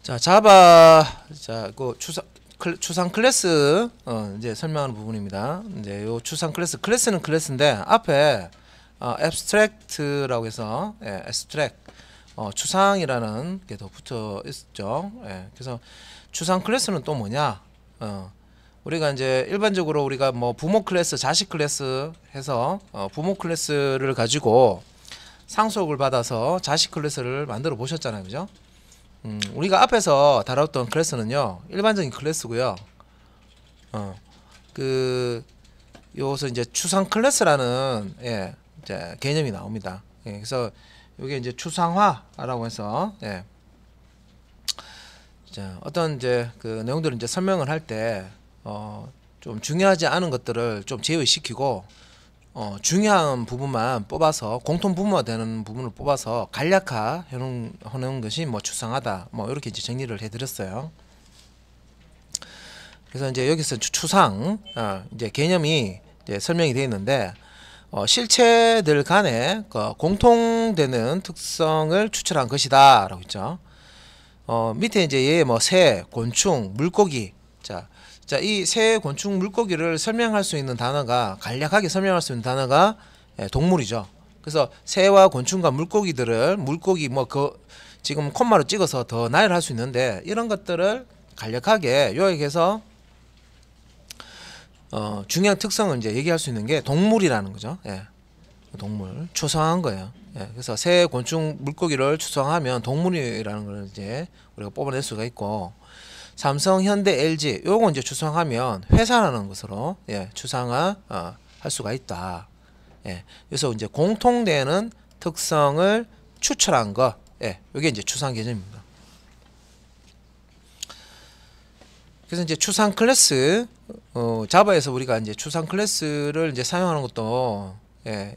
자, 자바, 추상 클래스, 이제 설명하는 부분입니다. 이제 요 추상 클래스는 클래스인데, 앞에, abstract라고 해서, abstract, 추상이라는 게 더 붙어 있죠. 그래서 추상 클래스는 또 뭐냐? 우리가 이제 일반적으로 우리가 뭐 부모 클래스, 자식 클래스 해서, 부모 클래스를 가지고 상속을 받아서 자식 클래스를 만들어 보셨잖아요. 그죠? 우리가 앞에서 다뤘던 클래스는요, 일반적인 클래스고요. 요서 이제 추상 클래스라는 이제 개념이 나옵니다. 그래서 이게 이제 추상화라고 해서 자, 어떤 이제 그 내용들을 이제 설명을 할 때 좀 중요하지 않은 것들을 좀 제외시키고 중요한 부분만 뽑아서 공통 분모가 되는 부분을 뽑아서 간략화 해놓은 것이 뭐 추상하다 뭐 이렇게 이제 정리를 해드렸어요. 그래서 이제 여기서 추상 이제 개념이 이제 설명이 되어 있는데 실체들 간에 공통되는 특성을 추출한 것이다라고 있죠. 밑에 이제 얘 뭐 새, 곤충, 물고기 자, 이 새, 곤충, 물고기를 설명할 수 있는 단어가 간략하게 설명할 수 있는 단어가 동물이죠. 그래서 새와 곤충과 물고기 뭐 지금 콤마로 찍어서 더 나열할 수 있는데 이런 것들을 간략하게 요약해서 중요한 특성을 이제 얘기할 수 있는 게 동물이라는 거죠. 동물 추상한 거예요. 그래서 새, 곤충, 물고기를 추상하면 동물이라는 걸 이제 우리가 뽑아낼 수가 있고. 삼성, 현대, LG 요거 이제 추상하면 회사라는 것으로 추상화 할 수가 있다. 그래서 이제 공통되는 특성을 추출한 거, 요게 이제 추상 개념입니다. 그래서 이제 추상 클래스, 자바에서 우리가 이제 추상 클래스를 이제 사용하는 것도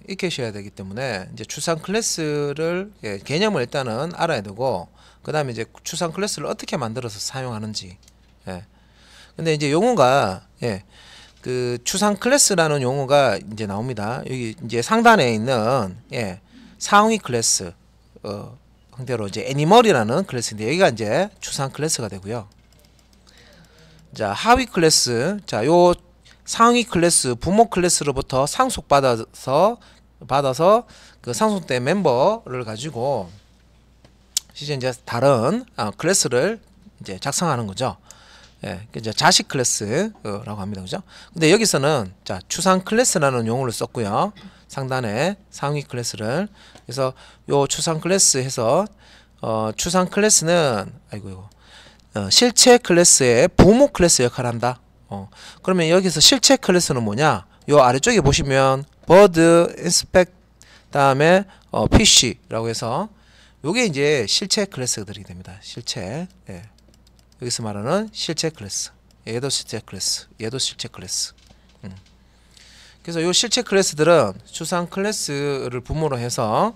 익히셔야 되기 때문에 이제 추상 클래스를 개념을 일단은 알아야 되고. 그 다음에 이제 추상 클래스를 어떻게 만들어서 사용하는지. 근데 이제 용어가, 그 추상 클래스라는 용어가 이제 나옵니다. 여기 이제 상단에 있는, 상위 클래스, 형태로 이제 애니멀이라는 클래스인데 여기가 이제 추상 클래스가 되고요. 자, 하위 클래스. 자, 요 상위 클래스, 부모 클래스로부터 상속받아서 그 상속된 멤버를 가지고 이제 다른 클래스를 이제 작성하는 거죠. 이제 자식 클래스라고 합니다. 그죠? 근데 여기서는 자, 추상 클래스라는 용어를 썼고요. 상단에 상위 클래스를. 그래서 요 추상 클래스 해서 추상 클래스는 실체 클래스의 부모 클래스 역할을 한다. 그러면 여기서 실체 클래스는 뭐냐? 요 아래쪽에 보시면 bird, inspect 다음에 fish라고 해서 요게 이제 실체 클래스들이 됩니다. 실체. 여기서 말하는 실체 클래스. 얘도 실체 클래스. 얘도 실체 클래스. 그래서 요 실체 클래스들은 추상 클래스를 부모로 해서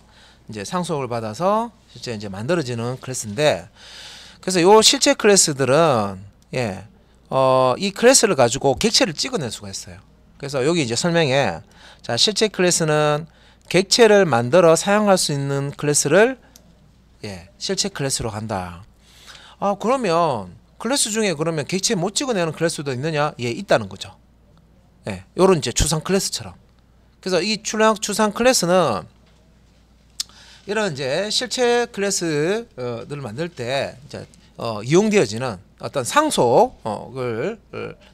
이제 상속을 받아서 실제 이제 만들어지는 클래스인데, 그래서 요 실체 클래스들은 이 클래스를 가지고 객체를 찍어낼 수가 있어요. 그래서 여기 이제 설명에 자, 실체 클래스는 객체를 만들어 사용할 수 있는 클래스를 실체 클래스로 간다. 그러면 클래스 중에 그러면 객체 못 찍어내는 클래스도 있느냐? 있다는 거죠. 요런 이제 추상 클래스처럼. 그래서 이 추상 클래스는 이런 이제 실체 클래스들을 만들 때 이제 이용되어지는 어떤 상속을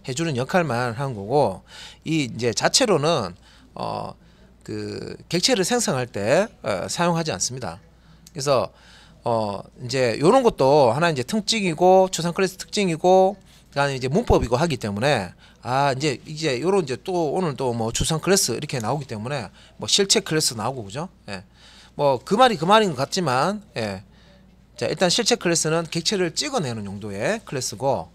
해주는 역할만 하는 거고, 이 이제 자체로는 그 객체를 생성할 때 사용하지 않습니다. 그래서 이제 요런 것도 하나 이제 특징이고 추상 클래스 특징이고 그다음에 이제 문법이고 하기 때문에 이제 요런 이제 또 오늘 또 뭐 추상 클래스 이렇게 나오기 때문에 뭐 실체 클래스 나오고 그죠? 뭐 그 말인 것 같지만 자, 일단 실체 클래스는 객체를 찍어내는 용도의 클래스고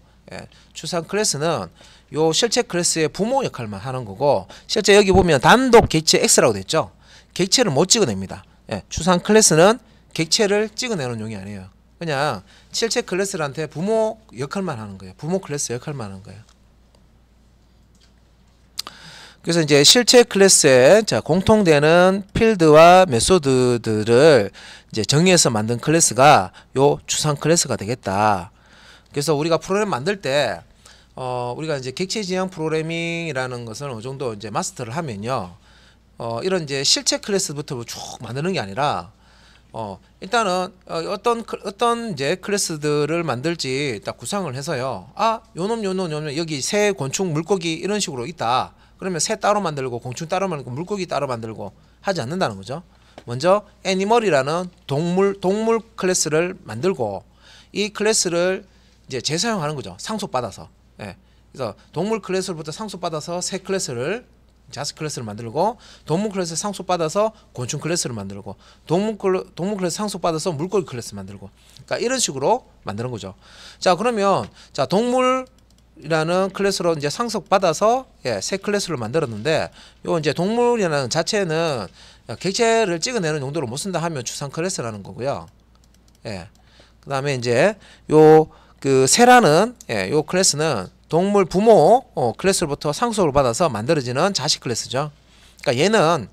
추상 클래스는 요 실체 클래스의 부모 역할만 하는 거고, 실제 여기 보면 단독 객체 X라고 돼 있죠. 객체를 못 찍어냅니다. 추상 클래스는 객체를 찍어내는 용이 아니에요. 그냥 실체 클래스한테 부모 역할만 하는 거예요. 부모 클래스 역할만 하는 거예요. 그래서 이제 실체 클래스에 공통되는 필드와 메소드들을 이제 정의해서 만든 클래스가 요 추상 클래스가 되겠다. 그래서 우리가 프로그램 만들 때 우리가 이제 객체 지향 프로그래밍이라는 것을 어느 정도 이제 마스터를 하면요. 이런 이제 실체 클래스부터 쭉 만드는 게 아니라 일단은 어떤 이제 클래스들을 만들지 딱 구상을 해서요. 요놈 여기 새, 곤충, 물고기 이런 식으로 있다. 그러면 새 따로 만들고 공충 따로 만들고 물고기 따로 만들고 하지 않는다는 거죠. 먼저 애니멀이라는 동물 클래스를 만들고 이 클래스를 이제 재사용하는 거죠. 상속받아서. 예. 그래서 동물 클래스로부터 상속받아서 새 클래스를 자스 클래스를 만들고 동물 클래스 상속받아서 곤충 클래스를 만들고 동물 클래스 상속받아서 물고기 클래스 만들고 그러니까 이런 식으로 만드는 거죠. 자 그러면 자 동물이라는 클래스로 이제 상속받아서 새 클래스를 만들었는데 요 이제 동물이라는 자체는 객체를 찍어내는 용도로 못 쓴다 하면 추상 클래스라는 거고요. 그다음에 이제 요 그 새라는 요 클래스는 동물 부모 클래스로부터 상속을 받아서 만들어지는 자식 클래스죠. 그러니까 얘는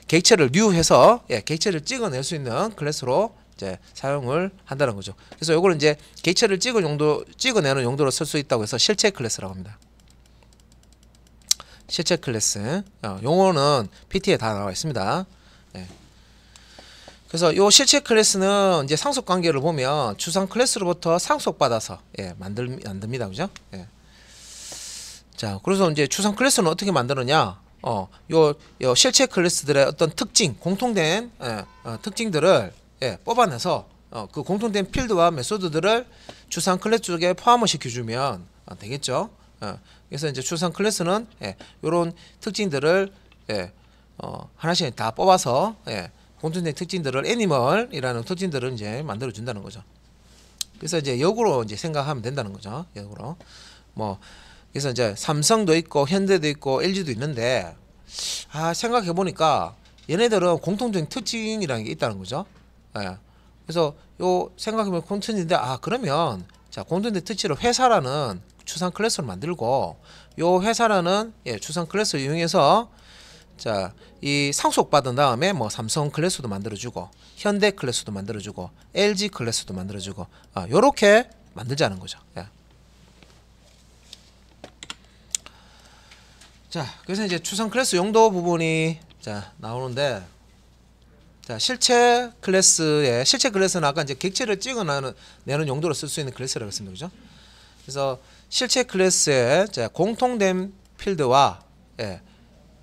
객체를 뉴해서 객체를 찍어낼 수 있는 클래스로 이제 사용을 한다는 거죠. 그래서 요거는 이제 객체를 찍어내는 용도로 쓸 수 있다고 해서 실체 클래스라고 합니다. 실체 클래스 용어는 PT에 다 나와 있습니다. 그래서 요 실체 클래스는 이제 상속 관계를 보면 추상 클래스로부터 상속받아서 만듭니다. 그죠? 자, 그래서 이제 추상 클래스는 어떻게 만드느냐? 요 실체 클래스들의 어떤 특징, 공통된 특징들을 뽑아내서 그 공통된 필드와 메소드들을 추상 클래스 쪽에 포함을 시켜주면 되겠죠. 그래서 이제 추상 클래스는 요런 특징들을 하나씩 다 뽑아서 공통된 특징들을 애니멀이라는 특징들을 이제 만들어 준다는 거죠. 그래서 이제 역으로 이제 생각하면 된다는 거죠. 역으로 그래서 이제 삼성도 있고 현대도 있고 LG도 있는데 생각해 보니까 얘네들은 공통적인 특징이라는 게 있다는 거죠. 그래서 요 생각해보면 공통인데 그러면 자 공통된 특징을 회사라는 추상 클래스를 만들고 요 회사라는 추상 클래스를 이용해서 자 이 상속받은 다음에 삼성 클래스도 만들어주고 현대 클래스도 만들어주고 LG 클래스도 만들어주고 요렇게 만들자는 거죠. 자 그래서 이제 추상 클래스 용도 부분이 자 나오는데 자 실체 클래스는 아까 이제 객체를 찍어내는 용도로 쓸 수 있는 클래스라고 했습니다. 그죠? 그래서 실체 클래스의 공통된 필드와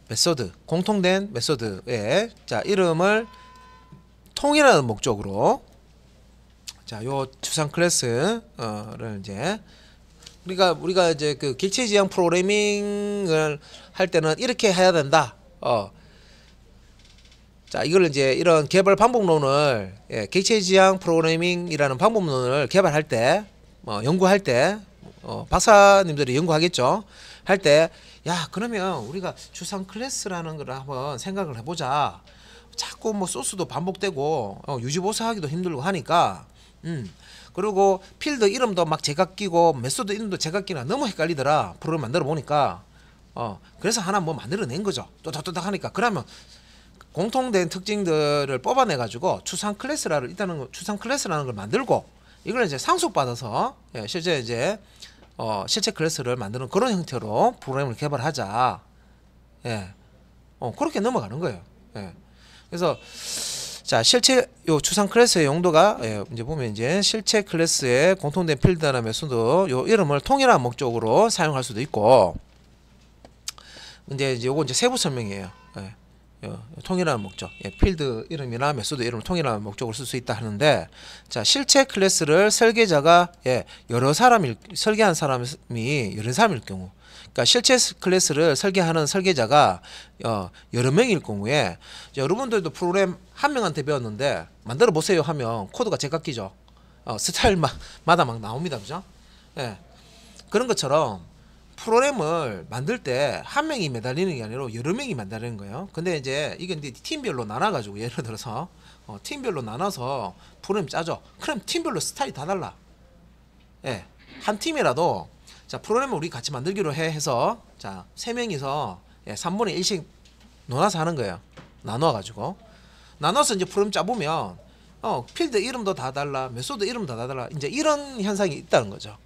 메소드, 공통된 메소드의 자 이름을 통일하는 목적으로 자 요 추상 클래스를 이제 우리가 이제 그 객체 지향 프로그래밍을 할 때는 이렇게 해야 된다. 자 이걸 이제 이런 개발 방법론을 객체 지향 프로그래밍이라는 방법론을 개발할 때 연구할 때 박사님들이 연구하겠죠. 할 때 그러면 우리가 추상 클래스라는 걸 한번 생각을 해보자. 자꾸 소스도 반복되고 유지보수하기도 힘들고 하니까 그리고 필드 이름도 막 제각기고 메소드 이름도 제각기나 너무 헷갈리더라. 프로그램 만들어 보니까 그래서 하나 만들어낸 거죠. 또닥또닥 하니까 그러면 공통된 특징들을 뽑아내 가지고 추상 클래스라는 걸 만들고 이걸 이제 상속받아서 실제 이제 실체 클래스를 만드는 그런 형태로 프로그램을 개발하자. 그렇게 넘어가는 거예요. 그래서 자 요 추상 클래스의 용도가 이제 보면 이제 실체 클래스의 공통된 필드나 메소드 요 이름을 통일한 목적으로 사용할 수도 있고 이제 요거 이제 세부 설명이에요. 통일하는 목적, 필드 이름이나 메소드 이름을 통일하는 목적으로 쓸 수 있다 하는데 자 실체 클래스를 설계자가 설계한 사람이 여러 사람일 경우 그러니까 실체 클래스를 설계하는 설계자가 여러 명일 경우에 여러분들도 프로그램 한 명한테 배웠는데 만들어 보세요 하면 코드가 제각기죠. 스타일마다 막 나옵니다. 그죠? 그런 것처럼 프로그램을 만들 때 한 명이 매달리는 게 아니라 여러 명이 매달리는 거예요. 근데 이제 이게 팀별로 나눠가지고 예를 들어서 팀별로 나눠서 프로그램 짜죠. 그럼 팀별로 스타일이 다 달라. 한 팀이라도 자 프로그램을 우리 같이 만들기로 해서 자 3명이서 3분의 1씩 나눠서 하는 거예요. 나눠가지고 나눠서 이제 프로그램 짜보면 필드 이름도 다 달라, 메소드 이름도 다 달라. 이제 이런 현상이 있다는 거죠.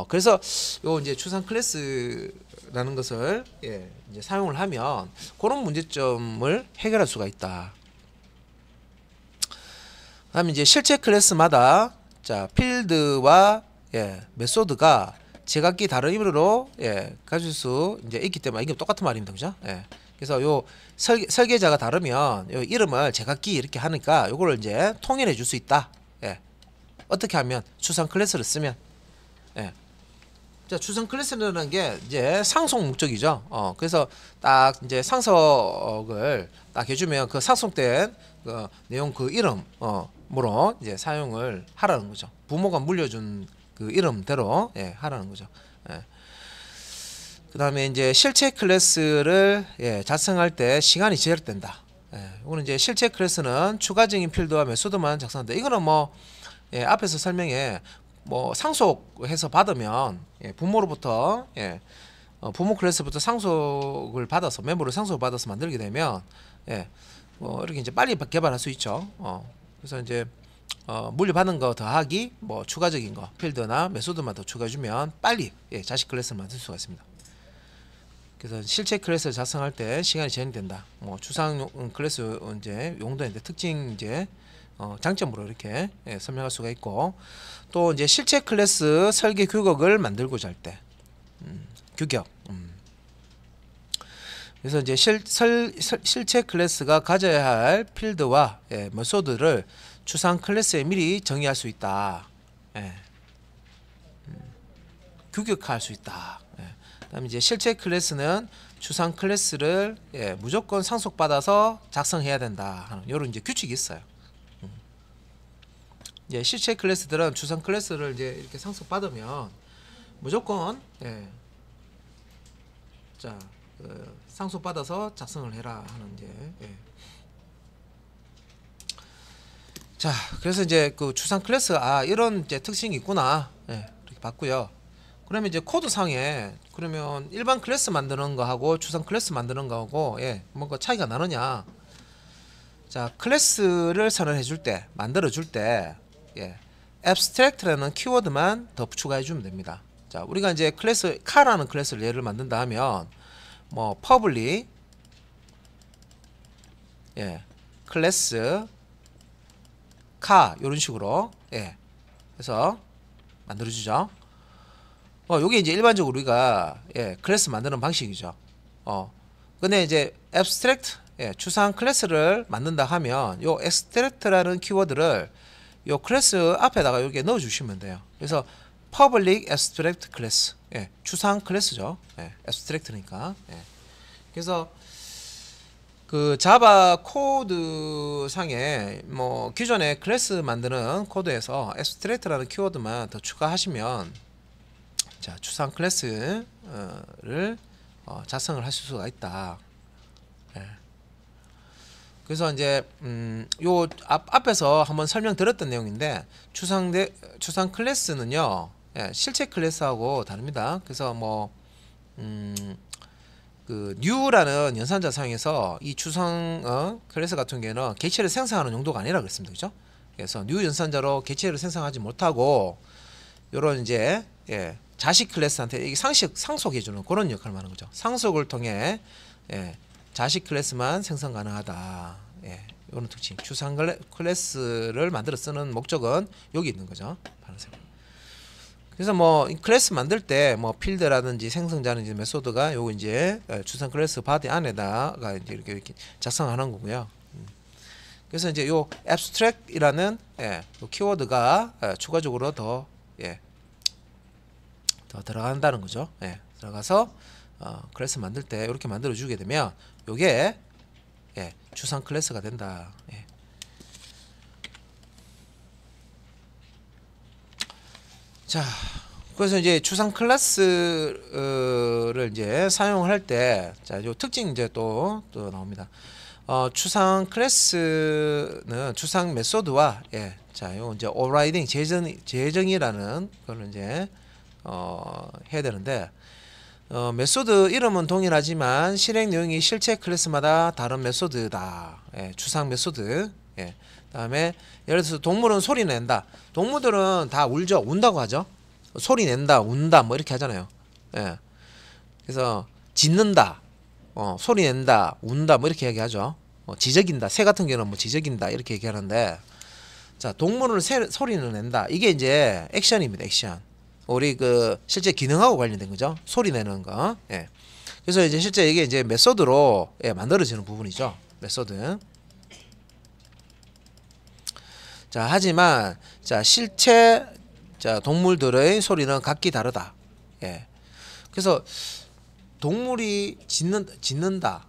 그래서 요 이제 추상 클래스라는 것을 이제 사용을 하면 그런 문제점을 해결할 수가 있다. 그다음에 이제 실제 클래스마다 자 필드와 메소드가 제각기 다른 의미로 가질 수 이제 있기 때문에 이게 똑같은 말입니다, 그죠? 그래서 요 설계자가 다르면 요 이름을 제각기 이렇게 하니까 요거를 이제 통일해 줄 수 있다. 어떻게 하면 추상 클래스를 쓰면 자 추상 클래스라는 게 이제 상속 목적이죠. 그래서 딱 이제 상속을 딱 해주면 그 상속된 그 내용 그 이름으로 이제 사용을 하라는 거죠. 부모가 물려준 그 이름대로 하라는 거죠. 그 다음에 이제 실체 클래스를 작성할 때 시간이 제한된다. 이거는 이제 실체 클래스는 추가적인 필드와 메소드만 작성한다. 이거는 뭐 앞에서 설명에 뭐 상속해서 받으면 부모로부터 부모 클래스부터 상속을 받아서 멤버를 상속을 받아서 만들게 되면 뭐 이렇게 이제 빨리 개발할 수 있죠. 그래서 이제 물려받은 거 더하기 뭐 추가적인 거 필드나 메소드만 더 추가해주면 빨리 자식 클래스를 만들 수가 있습니다. 그래서 실체 클래스를 작성할 때 시간이 제한이 된다. 뭐 추상 클래스 이제 용도인데 특징 이제 장점으로 이렇게 설명할 수가 있고, 또 이제 실체 클래스 설계 규격을 만들고자 할 때 규격. 그래서 이제 실체 클래스가 가져야 할 필드와 메소드를 추상 클래스에 미리 정의할 수 있다. 규격화할 수 있다. 그다음에 이제 실체 클래스는 추상 클래스를 무조건 상속받아서 작성해야 된다 하는 이런 이제 규칙이 있어요. 이제 실체 클래스들은 추상 클래스를 이제 이렇게 상속받으면 무조건 자 상속받아서 작성을 해라 하는 이제 자 그래서 이제 그 추상 클래스 이런 이제 특징이 있구나 이렇게 봤고요. 그러면 이제 코드 상에 그러면 일반 클래스 만드는 거하고 추상 클래스 만드는 거하고 뭔가 차이가 나느냐? 자 클래스를 선언해 줄 때 만들어 줄 때 abstract라는 키워드만 더 추가해 주면 됩니다. 자 우리가 이제 클래스 카라는 클래스를 예를 만든다 하면 뭐 public 클래스 카 이런 식으로 해서 만들어 주죠. 요게 이제 일반적으로 우리가 클래스 만드는 방식이죠. 근데 이제 abstract 추상 클래스를 만든다 하면 요 abstract라는 키워드를 요 클래스 앞에다가 여기에 넣어 주시면 돼요. 그래서 public abstract class 추상 클래스죠. abstract니까. 그래서 그 자바 코드 상에 뭐 기존에 클래스 만드는 코드에서 abstract라는 키워드만 더 추가하시면 자 추상 클래스를 작성을 하실 수가 있다. 그래서 이제 요 앞에서 한번 설명드렸던 내용인데 추상 클래스는요 실체 클래스하고 다릅니다. 그래서 뭐 그 new라는 연산자 사용해서 이 추상 클래스 같은 경우에는 객체를 생성하는 용도가 아니라 그랬습니다. 그죠? 그래서 new 연산자로 객체를 생성하지 못하고 요런 이제 자식 클래스한테 이게 상속해주는 그런 역할을 하는 거죠. 상속을 통해 자식 클래스만 생성 가능하다. 이런 특징. 추상 클래스를 만들어 쓰는 목적은 여기 있는 거죠. 그래서 뭐 클래스 만들 때 뭐 필드라든지 생성자든지 메소드가 요거 이제 추상 클래스 바디 안에다가 이제 이렇게 작성하는 거고요. 그래서 이제 요 abstract이라는 요 키워드가 추가적으로 더 들어간다는 거죠. 들어가서 클래스 만들 때 이렇게 만들어 주게 되면 요게 추상 클래스가 된다. 자, 그래서 이제 추상 클래스를 이제 사용할 때, 자, 요 특징 이제 또 나옵니다. 추상 클래스는 추상 메소드와 자, 요 이제 overriding 재정이라는 걸 이제 해야 되는데 메소드 이름은 동일하지만 실행 내용이 실체 클래스마다 다른 메소드다. 추상 메소드. 그다음에 예를 들어서 동물은 소리 낸다. 동물들은 다 울죠. 운다고 하죠. 소리 낸다, 운다 뭐 이렇게 하잖아요. 예. 그래서 짖는다, 소리 낸다, 운다 뭐 이렇게 얘기하죠. 지저긴다. 새 같은 경우는 뭐 지저긴다 이렇게 얘기하는데, 자 동물은 소리는 낸다. 이게 이제 액션입니다. 액션. 우리 그 실제 기능하고 관련된 거죠. 소리 내는 거. 예. 그래서 이제 실제 이게 이제 메소드로 만들어지는 부분이죠. 메소드. 자 하지만 자 실체 자 동물들의 소리는 각기 다르다. 예. 그래서 동물이 짖는다,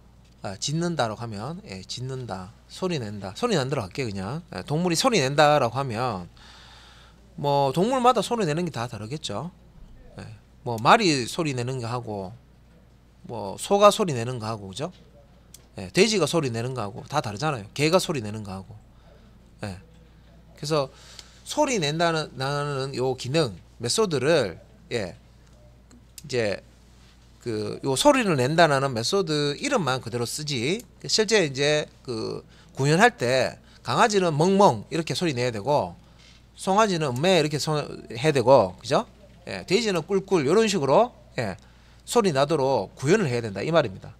짖는다라고 하면, 짖는다, 소리 낸다, 소리 난다로 할게 그냥. 동물이 소리 낸다라고 하면 뭐 동물마다 소리 내는 게 다 다르겠죠. 뭐 말이 소리 내는 거 하고, 뭐 소가 소리 내는 거 하고, 그죠? 돼지가 소리 내는 거 하고 다 다르잖아요. 개가 소리 내는 거 하고. 그래서 소리 낸다는 요 기능 메소드를 이제 그 요 소리를 낸다는 메소드 이름만 그대로 쓰지, 실제 이제 그 구현할 때 강아지는 멍멍 이렇게 소리 내야 되고, 송아지는 매 이렇게 해야 되고, 그죠? 돼지는 꿀꿀 이런 식으로 소리 나도록 구현을 해야 된다 이 말입니다.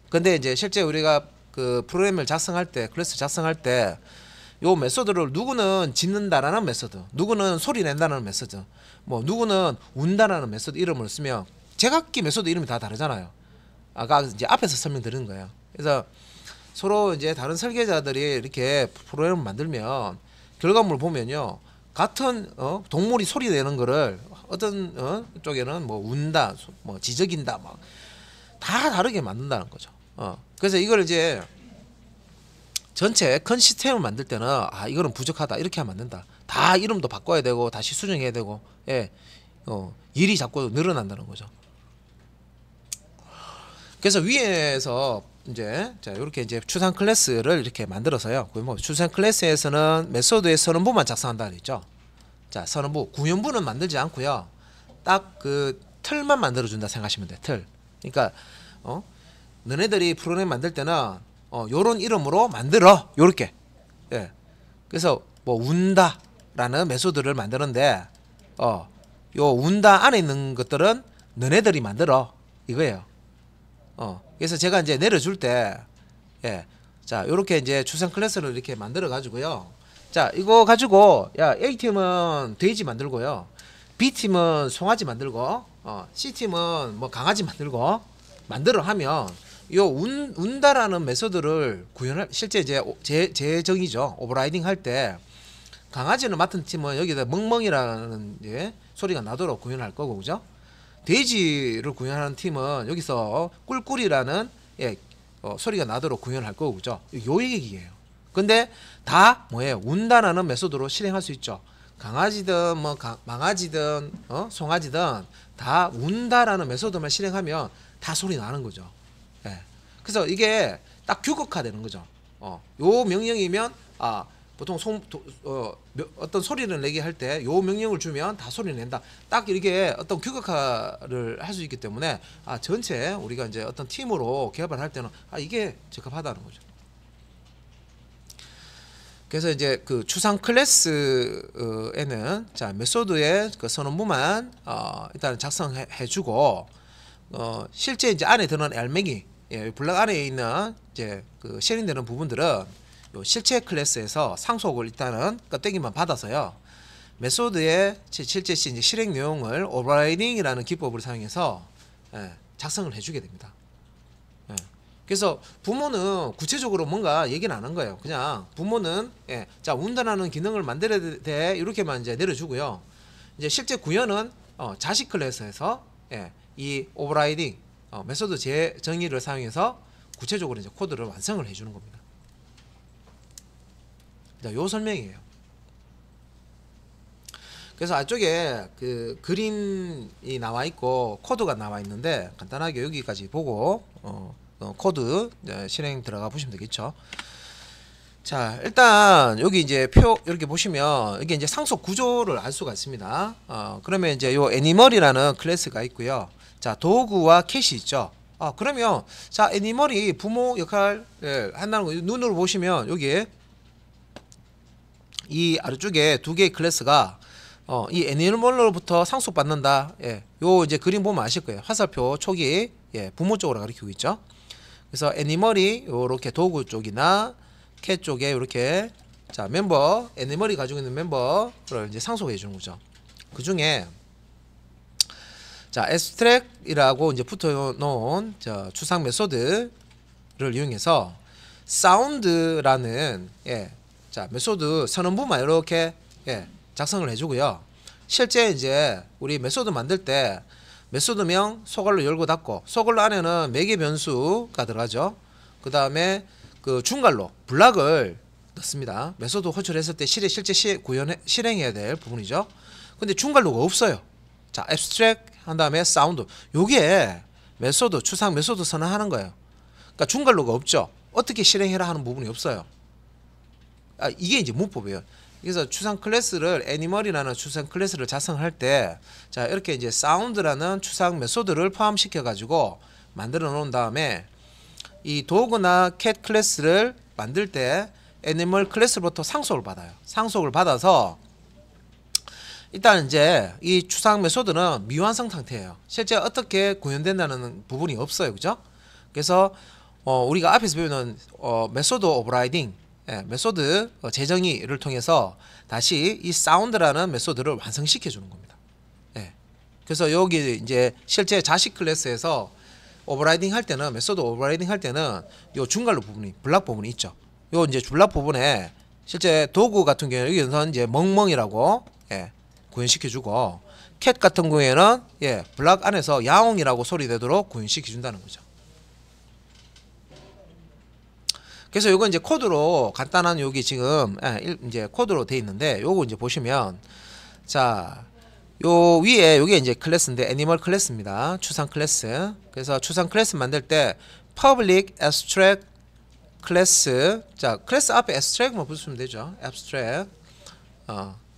근데 이제 실제 우리가 그 프로그램을 작성할 때, 클래스 작성할 때 요 메소드를 누구는 짖는다라는 메소드, 누구는 소리 낸다는 메소드, 뭐 누구는 운다라는 메소드 이름을 쓰면 제각기 메소드 이름이 다 다르잖아요. 아까 이제 앞에서 설명드린 거예요. 그래서 서로 이제 다른 설계자들이 이렇게 프로그램을 만들면 결과물을 보면요, 같은 동물이 소리 내는 거를 어떤 쪽에는 뭐 운다, 뭐 지저긴다, 막 다 다르게 만든다는 거죠. 그래서 이걸 이제 전체 큰 시스템을 만들 때는 이거는 부족하다 이렇게 하면 안 된다. 다 이름도 바꿔야 되고 다시 수정해야 되고, 일이 자꾸 늘어난다는 거죠. 그래서 위에서 이제 자 이렇게 이제 추상 클래스를 이렇게 만들어서요. 뭐 추상 클래스에서는 메소드의 선언부만 작성한다 그랬죠. 자 선언부, 구현부는 만들지 않고요. 딱 그 틀만 만들어 준다 생각하시면 돼. 틀. 그러니까 너네들이 프로그램 만들 때는 요런 이름으로 만들어 요렇게. 그래서 뭐 운다라는 메소드를 만드는데 요 운다 안에 있는 것들은 너네들이 만들어 이거예요. 그래서 제가 이제 내려줄 때, 자, 요렇게 이제 추상 클래스를 이렇게 만들어 가지고요. 자, 이거 가지고, 야, A팀은 돼지 만들고요. B팀은 송아지 만들고, C팀은 뭐 강아지 만들고, 만들어 하면, 요 운다라는 메소드를 실제 이제 재정의죠. 오버라이딩 할 때, 강아지는 맡은 팀은 여기다 멍멍이라는 소리가 나도록 구현할 거고, 그죠? 돼지를 구현하는 팀은 여기서 꿀꿀이라는 소리가 나도록 구현할 거고, 그죠? 요 얘기예요. 근데 다 뭐예요? 운다라는 메소드로 실행할 수 있죠. 강아지든 뭐 망아지든 송아지든 다 운다라는 메소드만 실행하면 다 소리 나는 거죠. 그래서 이게 딱 규격화되는 거죠. 요 명령이면 보통 어떤 소리를 내게 할 때 요 명령을 주면 다 소리 낸다. 딱 이렇게 어떤 규격화를 할 수 있기 때문에 전체 우리가 이제 어떤 팀으로 개발할 때는 이게 적합하다는 거죠. 그래서 이제 그 추상 클래스에는 자 메소드의 그 선언부만 일단 작성해주고 실제 이제 안에 드는 엘맹이 블럭 안에 있는 이제 그 실행되는 부분들은 요 실체 클래스에서 상속을 일단은 껍데기만 받아서요. 메소드의 실제 이제 실행 내용을 오버라이딩이라는 기법을 사용해서 작성을 해주게 됩니다. 그래서 부모는 구체적으로 뭔가 얘기는 안 한 거예요. 그냥 부모는 자 운전하는 기능을 만들어야 돼 이렇게만 이제 내려주고요. 이제 실제 구현은 자식 클래스에서 이 오버라이딩 메소드 재정의를 사용해서 구체적으로 이제 코드를 완성을 해주는 겁니다. 자, 요 설명이에요. 그래서 안쪽에 그 그림이 나와 있고 코드가 나와 있는데 간단하게 여기까지 보고 코드 실행 들어가 보시면 되겠죠. 자, 일단 여기 이제 표 이렇게 보시면 이게 이제 상속 구조를 알 수가 있습니다. 그러면 이제 요 애니멀이라는 클래스가 있고요. 자, 도구와 캣이 있죠. 그러면 자 애니멀이 부모 역할을 한다는 거 눈으로 보시면 여기에 이 아래쪽에 두 개의 클래스가 이 애니멀로부터 상속받는다. 예. 요 이제 그림 보면 아실 거예요. 화살표 촉이 예, 부모 쪽으로 가리키고 있죠. 그래서 애니멀이 요렇게 도구 쪽이나 캣 쪽에 이렇게 자 멤버 애니멀이 가지고 있는 멤버를 이제 상속해 주는 거죠. 그 중에 자 abstract이라고 이제 붙어 놓은 추상 메소드를 이용해서 사운드라는 예, 자 메소드 선언부만 이렇게 예, 작성을 해주고요. 실제 이제 우리 메소드 만들 때 메소드명 소괄로 열고 닫고 소괄로 안에는 매개 변수가 들어가죠. 그 다음에 그 중괄로 블락을 넣습니다. 메소드 호출했을 때 실제 실행해야 될 부분이죠. 근데 중괄로가 없어요. 자 abstract 한 다음에 사운드 요게 메소드 추상 메소드 선언하는 거예요. 그러니까 중괄로가 없죠. 어떻게 실행해라 하는 부분이 없어요. 이게 이제 문법이에요. 그래서 추상 클래스를 애니멀이라는 추상 클래스를 작성할 때 자 이렇게 이제 사운드라는 추상 메소드를 포함시켜 가지고 만들어 놓은 다음에 이 도그나 캣 클래스를 만들 때 애니멀 클래스로부터 상속을 받아요. 상속을 받아서 일단 이제 이 추상 메소드는 미완성 상태예요. 실제 어떻게 구현된다는 부분이 없어요. 그죠? 그래서 우리가 앞에서 배우는 메소드 오버라이딩 예, 메소드 재정의를 통해서 다시 이 사운드라는 메소드를 완성시켜 주는 겁니다. 예. 그래서 여기 이제 실제 자식 클래스에서 오버라이딩 할 때는 메소드 오버라이딩 할 때는 요 중괄로 부분이 블락 부분이 있죠. 요 이제 블락 부분에 실제 도구 같은 경우에 여기서는 이제 멍멍이라고 예, 구현시켜 주고 캣 같은 경우에는 예, 블락 안에서 야옹이라고 소리 내도록 구현시켜 준다는 거죠. 그래서 요거 이제 코드로 간단한 여기 지금 이제 코드로 돼 있는데 요거 이제 보시면 자 요 위에 요게 이제 클래스인데 애니멀 클래스입니다. 추상 클래스. 그래서 추상 클래스 만들 때 public abstract 클래스 자 클래스 앞에 abstract만 붙이면 되죠. abstract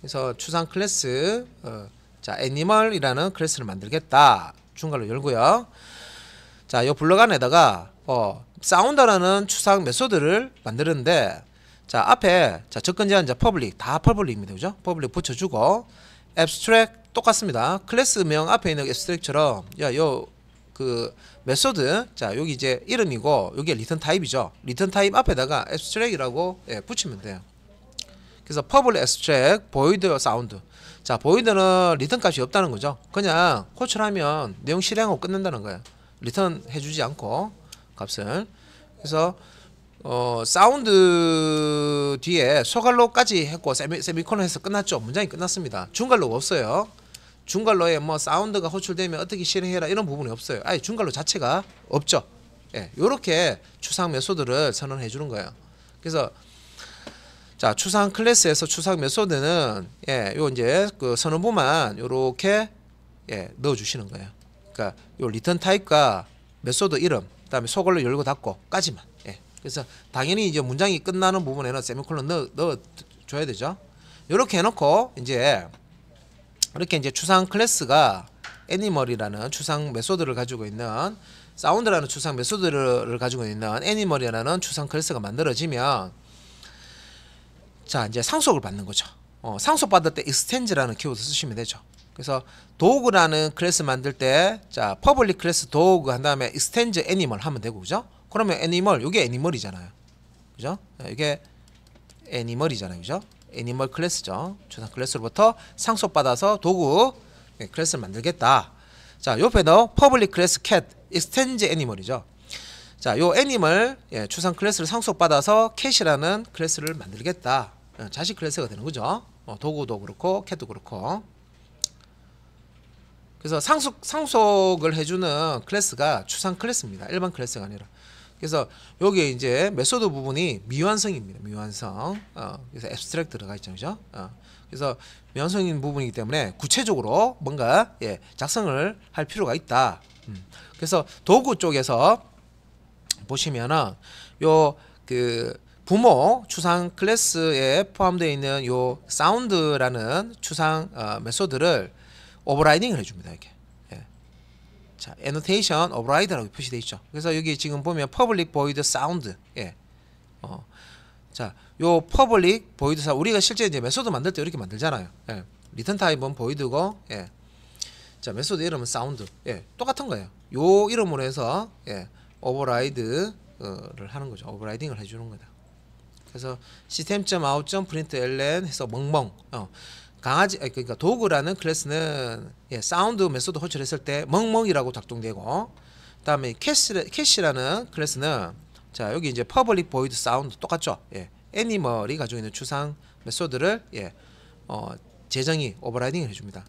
그래서 추상 클래스 자 애니멀이라는 클래스를 만들겠다. 중괄로 열고요. 자 요 블럭 안에다가 사운드라는 추상 메소드를 만드는데 자 앞에 자 접근 제한 자 퍼블릭 다 퍼블릭입니다. 그죠? 퍼블릭 붙여주고 abstract 똑같습니다. 클래스명 앞에 있는 abstract처럼 요 그 메소드 자 여기 이제 이름이고 여기 리턴 타입이죠. 리턴 타입 앞에다가 abstract이라고 예, 붙이면 돼요. 그래서 public abstract void sound 자 void는 리턴 값이 없다는 거죠. 그냥 호출하면 내용 실행하고 끝낸다는 거예요. 리턴 해주지 않고 값을. 그래서 사운드 뒤에 소괄로까지 했고 세미콜론 해서 끝났죠. 문장이 끝났습니다. 중괄로가 없어요. 중괄로에 뭐 사운드가 호출되면 어떻게 실행해라 이런 부분이 없어요. 아예 중괄로 자체가 없죠. 예, 요렇게 추상 메소드를 선언해 주는 거예요. 그래서 자 추상 클래스에서 추상 메소드는 예, 요 이제 그 선언부만 요렇게 예, 넣어 주시는 거예요. 그러니까 요 리턴 타입과 메소드 이름 그다음에 소괄로 열고 닫고까지만. 예. 그래서 당연히 이제 문장이 끝나는 부분에는 세미콜론 넣어 줘야 되죠. 이렇게 해놓고 이제 이렇게 이제 추상 클래스가 애니멀이라는 추상 메소드를 가지고 있는 사운드라는 추상 메소드를 가지고 있는 애니멀이라는 추상 클래스가 만들어지면 자 이제 상속을 받는 거죠. 상속받을 때 extend라는 키워드 쓰시면 되죠. 그래서 도그라는 클래스 만들 때 자 퍼블릭 클래스 도그 한 다음에 extend animal 하면 되고 그죠? 그러면 애니멀 이게 애니멀이잖아요. 그죠? 이게 애니멀이잖아요. 그죠? 애니멀 클래스죠. 추상 클래스로부터 상속받아서 도구 클래스를 만들겠다. 자 옆에도 퍼블릭 클래스 캣 extend animal이죠. 자 요 애니멀 예, 추상 클래스를 상속받아서 캣이라는 클래스를 만들겠다. 자식 클래스가 되는 거죠. 도구도 그렇고 캣도 그렇고. 그래서 상속을 해주는 클래스가 추상 클래스입니다. 일반 클래스가 아니라. 그래서 여기에 이제 메소드 부분이 미완성입니다. 미완성. 그래서 abstract 들어가 있죠. 그죠? 그래서 미완성인 부분이기 때문에 구체적으로 뭔가 예, 작성을 할 필요가 있다. 그래서 도구 쪽에서 보시면은 요 그 부모 추상 클래스에 포함되어 있는 요 사운드라는 추상 메소드를 오버라이딩을 해줍니다. 이렇게. 예. 자, annotation override라고 표시되어 있죠. 그래서 여기 지금 보면 public void sound. 예. 자, 요 퍼블릭 보이드 우리가 실제 이제 메소드 만들 때 이렇게 만들잖아요. 예. 리턴 타입은 보이드고, 예. 자, 메소드 이름은 사운드. 예. 똑같은 거예요. 요 이름으로 해서 예. 오버라이드를 하는 거죠. 오버라이딩을 해주는 거다. 그래서 system.out.println 해서 멍멍. 강아지 그러니까 도그라는 클래스는 예, 사운드 메소드 호출했을 때 멍멍이라고 작동되고, 그다음에 캐시라는 클래스는 자 여기 이제 퍼블릭 보이드 사운드 똑같죠. 예, 애니멀이 가지고 있는 추상 메소드를 예, 재정의 오버라이딩을 해줍니다.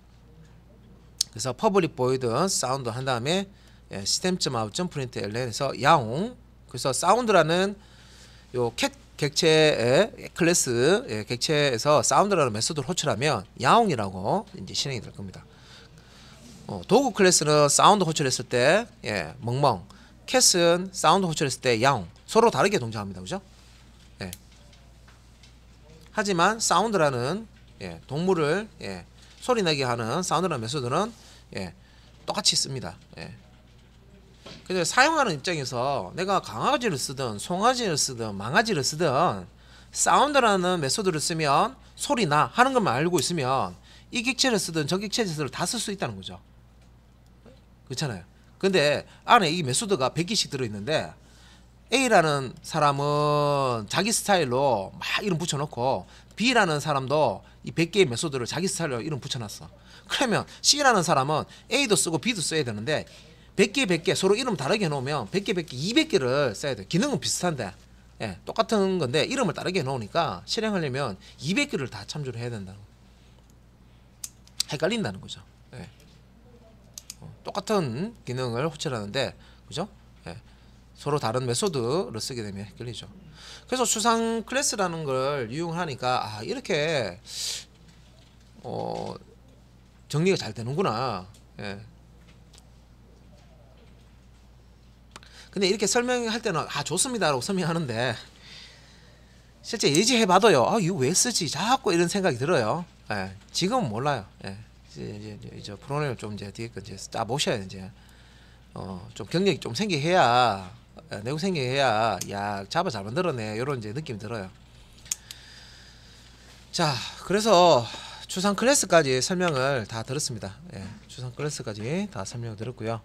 그래서 퍼블릭 보이드 사운드 한 다음에 예, system.out.println에서 야옹. 그래서 사운드라는 요 객체의 클래스 예, 객체에서 사운드라는 메소드를 호출하면 야옹이라고 이제 실행이 될 겁니다. 도구 클래스는 사운드 호출했을 때 예, 멍멍, 캣은 사운드 호출했을 때 야옹. 서로 다르게 동작합니다. 그죠? 예. 하지만 사운드라는 예, 동물을 예, 소리 내게 하는 사운드라는 메소드는 예, 똑같이 씁니다. 예. 근데 사용하는 입장에서 내가 강아지를 쓰든 송아지를 쓰든 망아지를 쓰든 사운드라는 메소드를 쓰면 소리나 하는 것만 알고 있으면 이 객체를 쓰든 저 객체를 다 쓸 수 있다는 거죠. 그렇잖아요. 근데 안에 이 메소드가 100개씩 들어있는데 A라는 사람은 자기 스타일로 막 이름 붙여놓고 B라는 사람도 이 100개의 메소드를 자기 스타일로 이름 붙여놨어. 그러면 C라는 사람은 A도 쓰고 B도 써야 되는데 100개 100개 서로 이름 다르게 해놓으면 100개 100개 200개를 써야 돼. 기능은 비슷한데 예, 똑같은 건데 이름을 다르게 해놓으니까 실행하려면 200개를 다 참조를 해야 된다는 거예요. 헷갈린다는 거죠. 예. 똑같은 기능을 호출하는데 그죠? 예. 서로 다른 메소드를 쓰게 되면 헷갈리죠. 그래서 추상 클래스라는 걸 이용하니까 아 이렇게 정리가 잘 되는구나. 예. 근데 이렇게 설명할 때는 아 좋습니다라고 설명하는데 실제 예지해봐도요. 아 이거 왜 쓰지? 자꾸 이런 생각이 들어요. 예, 지금은 몰라요. 예, 이제 프로그램을 좀 이제 뒤에 거 이제 짜 보셔야 이제 좀 경력이 좀 생겨야 내고 생겨야 야 자바 잘 만들었네 이런 이제 느낌이 들어요. 자 그래서 추상 클래스까지 설명을 다 들었습니다. 예, 추상 클래스까지 다 설명을 들었고요.